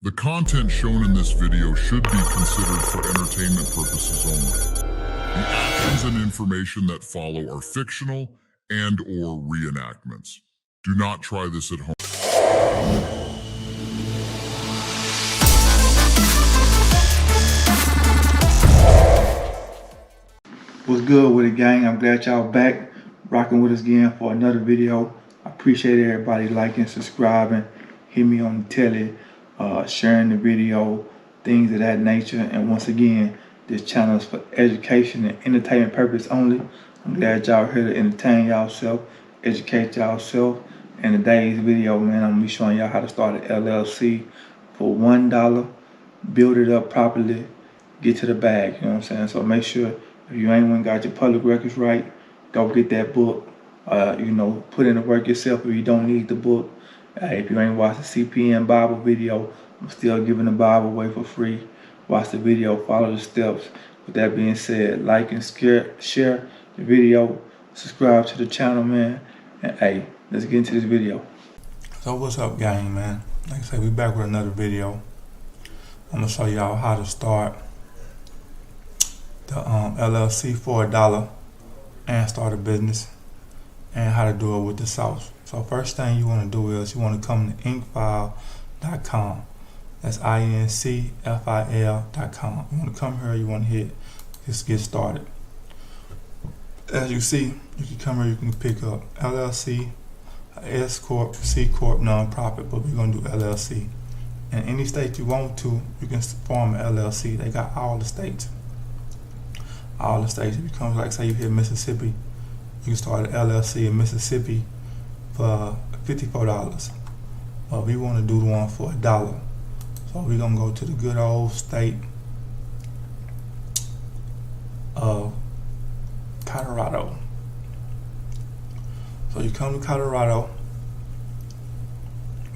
The content shown in this video should be considered for entertainment purposes only. The actions and information that follow are fictional and/or reenactments. Do not try this at home. What's good with it, gang? I'm glad y'all back rocking with us again for another video. I appreciate everybody liking, subscribing, hit me on the telly, sharing the video, things of that nature. And once again, this channel is for education and entertainment purpose only. I'm glad y'all here to entertain y'allself, educate y'allself. In today's video, man, I'm gonna be showing y'all how to start an LLC for $1, build it up properly, get to the bag, you know what I'm saying? So make sure if you ain't even got your public records right, go get that book. Put in the work yourself if you don't need the book. If you ain't watched the CPN Bible video, I'm still giving the Bible away for free. Watch the video, follow the steps. With that being said, like and share the video, subscribe to the channel, man. And hey, let's get into this video. So what's up, gang, man? Like I said, we back with another video. I'm gonna show y'all how to start the LLC for $1 and start a business, and how to do it with the sauce. So first thing you want to do is you want to come to inkfile.com. That's INCFIL.com. You want to come here, you want to hit just get started. As you see, you can come here, you can pick up LLC, S Corp, C Corp, non-profit, but we're going to do LLC. In any state you want to, you can form an LLC. They got all the states. All the states. If you come, like say you hit Mississippi, you can start an LLC in Mississippi for $54. But we want to do the one for $1. So we're gonna go to the good old state of Colorado. So you come to Colorado,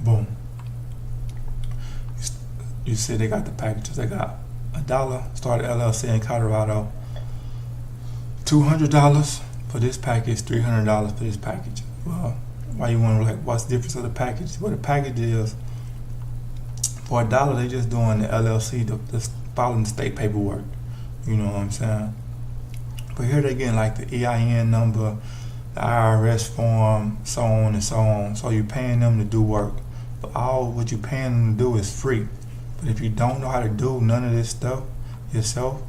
boom. You see they got the packages. They got $1, start an LLC in Colorado. $200 for this package, $300 for this package. Well, why you want to what's the difference of the package? Well, the package is for $1, they just doing the LLC, just following the state paperwork. You know what I'm saying? But here they getting like the EIN number, the IRS form, so on and so on. So you're paying them to do work. But all what you're paying them to do is free. But if you don't know how to do none of this stuff yourself,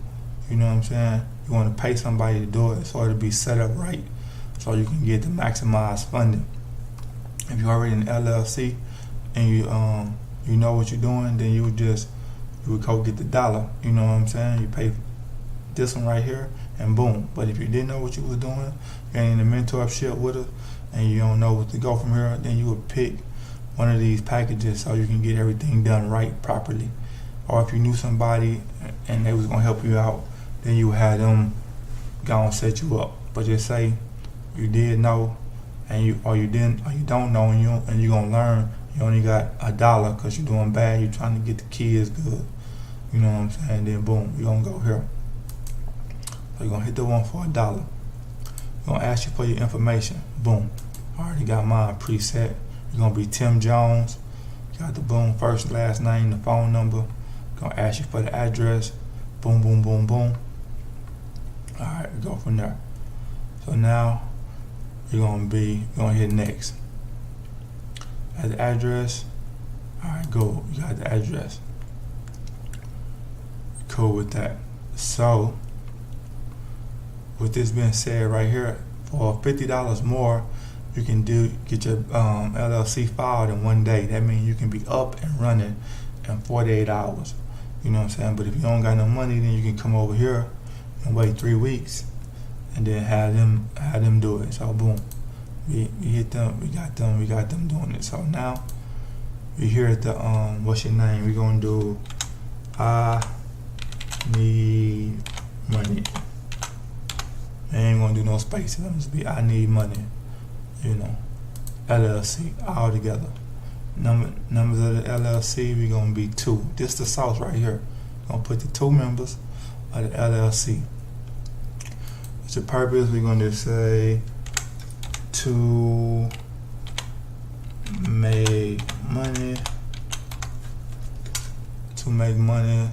you know what I'm saying? You want to pay somebody to do it so it'll be set up right, so you can get the maximized funding. If you're already in LLC and you know what you're doing, then you would go get the $1. You know what I'm saying? You pay this one right here, and boom. But if you didn't know what you was doing, you ain't in the mentorship with us, and you don't know what to go from here, then you would pick one of these packages so you can get everything done right, properly. Or if you knew somebody and they was gonna help you out, then you had them go and set you up. But just say you did know, and you don't know, and you're gonna learn. You only got $1 because you're doing bad. You're trying to get the kids good. You know what I'm saying? Then boom, you're gonna go here. So you're gonna hit the one for $1. You're gonna ask you for your information. Boom. I already got mine preset. You're gonna be Tim Jones. You got the boom, first, last name, the phone number. Gonna ask you for the address. Boom, boom, boom, boom. Alright, we go from there. So now you're gonna hit next. At the address. Alright, go. You got the address. Cool with that. So with this being said right here, for $50 more, you can get your LLC filed in 1 day. That means you can be up and running in 48 hours. You know what I'm saying? But if you don't got no money, then you can come over here and wait 3 weeks, and then have them do it. So boom, we hit them. We got them doing it. So now we here at the what's your name? We're gonna do I need money. I ain't gonna do no spaces. I'm just be I need money. You know, LLC all together. Numbers of the LLC, we're gonna be 2. This the sauce right here. Gonna put the 2 members of the LLC. What's the purpose? We're gonna say to make money to make money.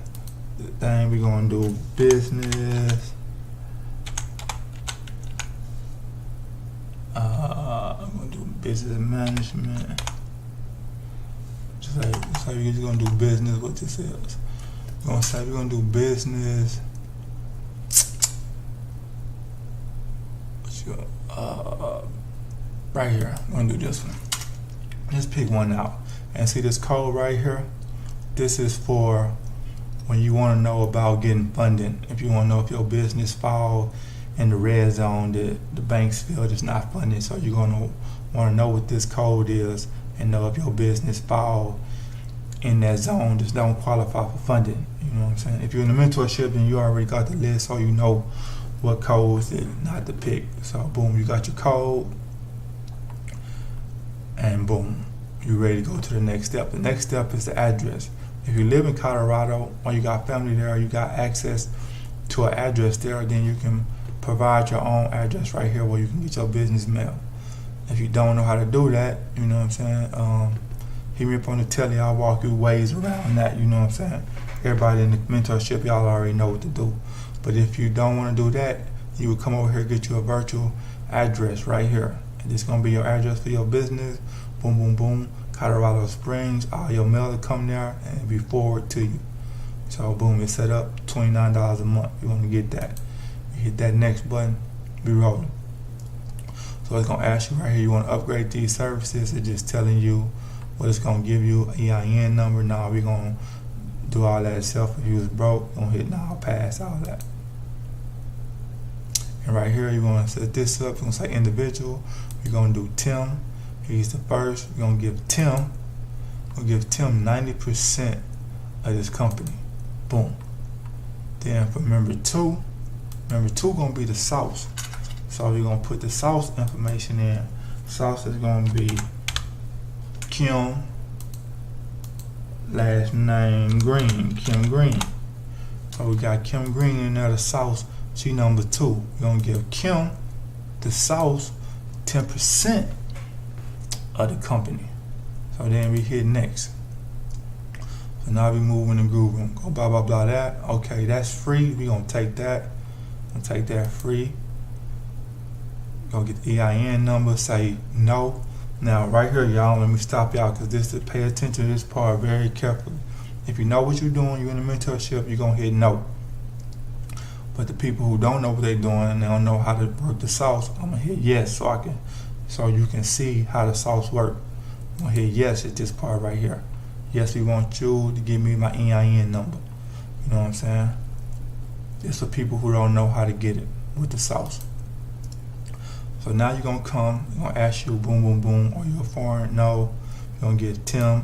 The thing we're gonna do business. I'm gonna do business management. Just like you're just gonna do business with this is. We're gonna say we're gonna do business. Right here, I'm gonna do this one. Just pick one out. And see this code right here? This is for when you wanna know about getting funding. If you wanna know if your business fall in the red zone, that the banks feel it's not funded. So you're gonna wanna know what this code is and know if your business fall in that zone, just don't qualify for funding. You know what I'm saying? If you're in the mentorship, then you already got the list, so you know what codes not to pick. So boom, you got your code, and boom, you're ready to go to the next step. The next step is the address. If you live in Colorado or you got family there, you got access to an address there, then you can provide your own address right here where you can get your business mail. If you don't know how to do that, you know what I'm saying, hit me up on the telly. I'll walk you ways around that. You know what I'm saying? Everybody in the mentorship, y'all already know what to do. But if you don't want to do that, you would come over here and get you a virtual address right here. And it's going to be your address for your business. Boom, boom, boom. Colorado Springs. All your mail will come there and be forwarded to you. So boom, it's set up $29 a month. You want to get that. You hit that next button, be rolling. So it's going to ask you right here, you want to upgrade these services. It's just telling you what it's going to give you, an EIN number. Now we're going to do all that itself. If you was broke, going to hit now, pass, all that. And right here, you're going to set this up. You're going to say individual. You're going to do Tim. He's the first. You're going to give Tim. We'll give Tim 90% of this company. Boom. Then for member two going to be the sauce. So you're going to put the sauce information in. Sauce is going to be Kim, last name Green, Kim Green. So we got Kim Green in there, the sauce. She number 2. We're going to give Kim, the sauce, 10% of the company. So then we hit next. So now we move in the groove room. Go blah, blah, blah that. Okay, that's free. We're going to take that. We'll take that free. Go get the EIN number, say no. Now right here, y'all, let me stop y'all, because this is, pay attention to this part very carefully. If you know what you're doing, you're in a mentorship, you're going to hit no. But the people who don't know what they're doing and they don't know how to work the sauce, I'm going to hit yes so you can see how the sauce works. I'm going to hit yes at this part right here. Yes, we want you to give me my EIN number. You know what I'm saying? It's for people who don't know how to get it with the sauce. So now you're going to come, you're going to ask you, boom, boom, boom, are you a foreign? No. You're going to get Tim.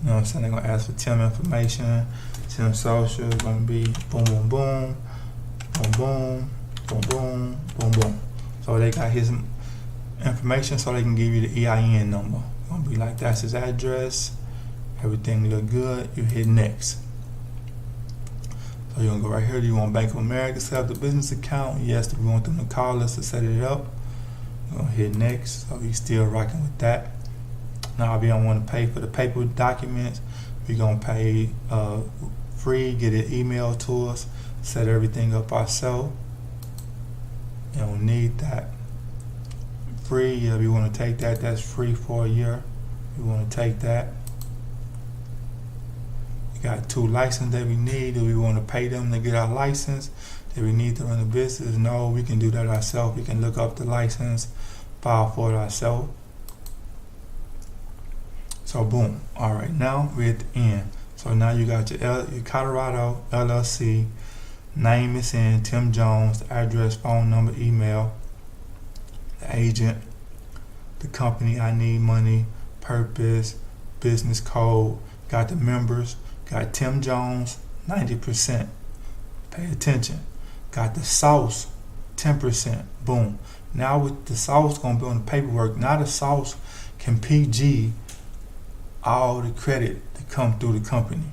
You know what I'm saying? They're going to ask for Tim information. Tim social is going to be boom, boom, boom, boom, boom, boom, boom, boom, boom. So they got his information so they can give you the EIN number. It's going to be like, that's his address. Everything look good. You hit next. So you're going to go right here. Do you want Bank of America to set up the business account? Yes. Do we want them to call us to set it up? We're going to hit next. So we still rocking with that. Now, if you don't want to pay for the paper documents, we're going to pay free, get an email to us, set everything up ourselves. You don't need that. Free, yeah, if you want to take that, that's free for a year. You want to take that. Got 2 licenses that we need. Do we want to pay them to get our license? Do we need to run a business? No, we can do that ourselves. We can look up the license, file for it ourselves. So boom. All right, now we're at the end. So now you got your Colorado LLC, name is in, Tim Jones, the address, phone number, email, the agent, the company, I need money, purpose, business code, got the members. Got Tim Jones, 90%. Pay attention. Got the sauce, 10%. Boom. Now with the sauce going to be on the paperwork, now the sauce can PG all the credit that come through the company.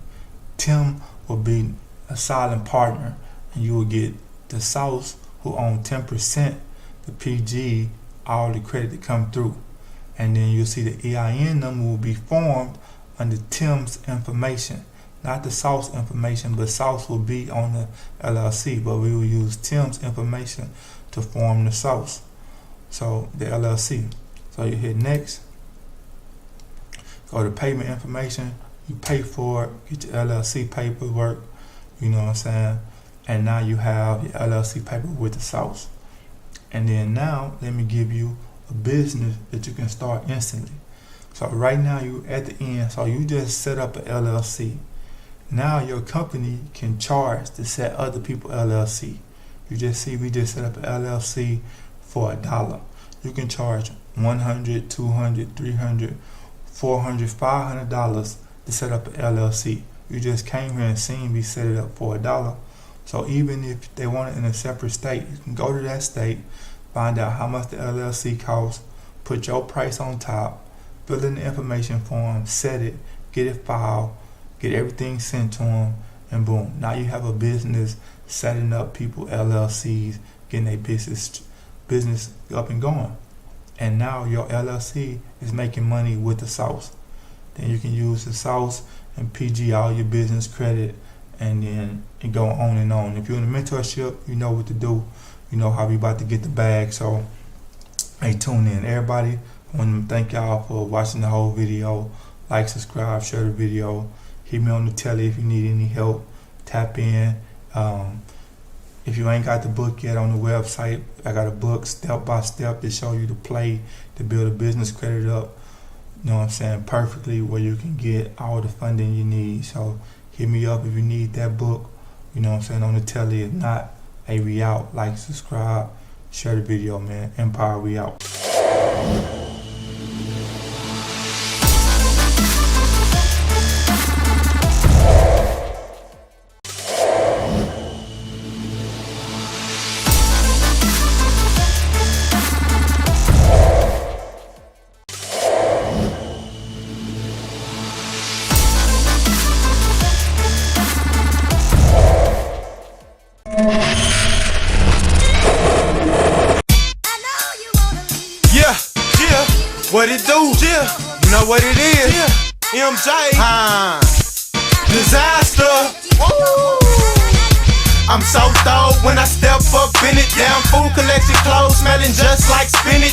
Tim will be a silent partner, and you will get the sauce who own 10% the PG all the credit that come through. And then you'll see the EIN number will be formed under Tim's information. not the sauce information, but sauce will be on the LLC, but we will use Tim's information to form the sauce. So the LLC. So you hit next, go to payment information, you pay for it, get your LLC paperwork, you know what I'm saying? And now you have your LLC paper with the sauce. And then now, let me give you a business that you can start instantly. So right now you at the end, so you just set up an LLC. Now your company can charge to set other people LLC. You just see we just set up an LLC for $1. You can charge $100, $200, $300, $400, $500 to set up an LLC. You just came here and seen me set it up for $1. So even if they want it in a separate state, you can go to that state, find out how much the LLC costs, put your price on top, fill in the information form, set it, get it filed, get everything sent to them, and boom. Now you have a business setting up people LLCs, getting a business up and going. And now your LLC is making money with the sauce. Then you can use the sauce and PG all your business credit, and then it go on and on. If you're in a mentorship, you know what to do. You know how we about to get the bag. So hey, tune in. Everybody, I want to thank y'all for watching the whole video. Like, subscribe, share the video. Hit me on the telly if you need any help. Tap in. If you ain't got the book yet on the website, I got a book step by step to show you the play to build a business credit up, you know what I'm saying, perfectly, where you can get all the funding you need. So hit me up if you need that book, you know what I'm saying, on the telly. If not, hey, we out. Like, subscribe, share the video, man. Empire, we out. What it do? Yeah. You know what it is? Yeah. MJ. Disaster. Woo. I'm so thorough when I step up in it. Damn food collection clothes smelling just like spinach.